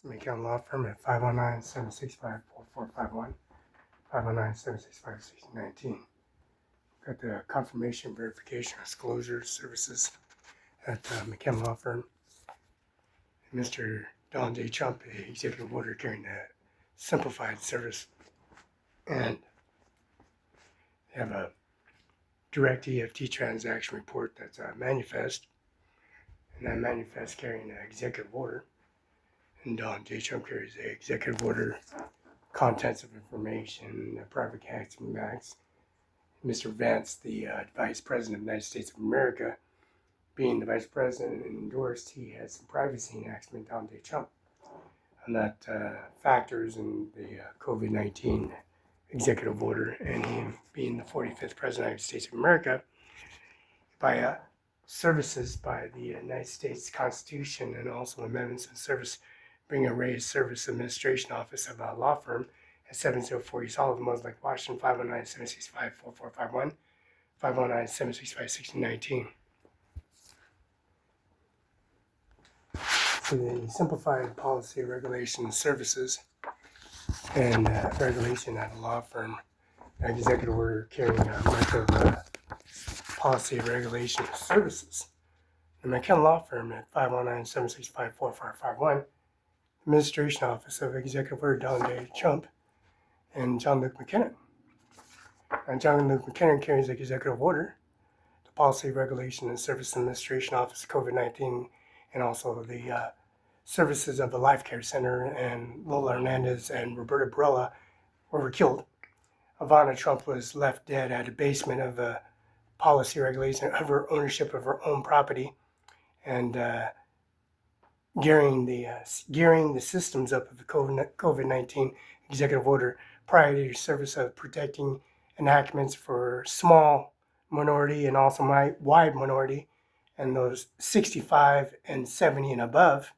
McKenna Law Firm at 509-765-4451, 509-765-1619. Got the confirmation, verification, disclosure services at McKenna Law Firm. Mr. Donald J. Trump, the executive order carrying the simplified service, and they have a direct EFT transaction report that's a manifest, and that manifest carrying the executive order. And Donald J. Trump carries the executive order, contents of information, private acting acts. Mr. Vance, the Vice President of the United States of America, being the Vice President and endorsed, he has some privacy acts with Donald J. Trump on that factors in the COVID-19 executive order, and him being the 45th President of the United States of America, by services by the United States Constitution and also amendments in service, bring a raised service administration office of a law firm at 704 East Olive, Lake, Washington, 509-765-4451, 509-765-1619. So the simplified policy, regulation, services, and regulation at a law firm, executive order carrying a record of policy, regulation, services. The McKenna Law Firm at 509-765-4551, Administration Office of Executive Order Donald J. Trump and John Luke McKinnon. And John Luke McKinnon carries the executive order, the Policy, Regulation, and Service Administration Office of COVID-19, and also the services of the Life Care Center, and Lola Hernandez and Roberta Barela were killed. Ivanka Trump was left dead at a basement of a policy regulation of her ownership of her own property, and gearing the systems up of the COVID-19 executive order, priority service of protecting enactments for small minority and also wide minority, and those 65 and 70 and above,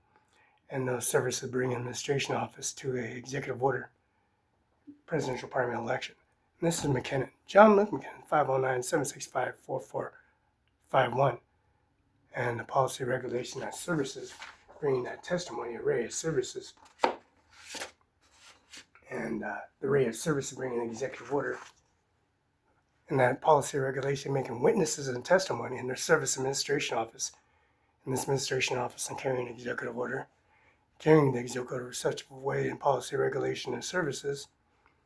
and those services bring administration office to an executive order presidential primary election. And this is McKinnon, John Luke McKinnon, 509-765-4451, and the policy, regulation, and services bringing that testimony, array of services, and the array of services bringing the executive order, and that policy, regulation, making witnesses and testimony in their service administration office, in this administration office, and carrying executive order, carrying the executive order such a way in policy, regulation, and services.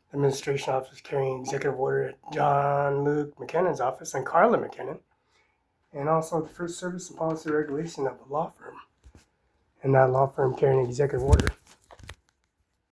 The administration office carrying executive order at John Luke McKinnon's office and Carla McKinnon, and also the first service and policy regulation of the law firm, and that law firm carrying executive order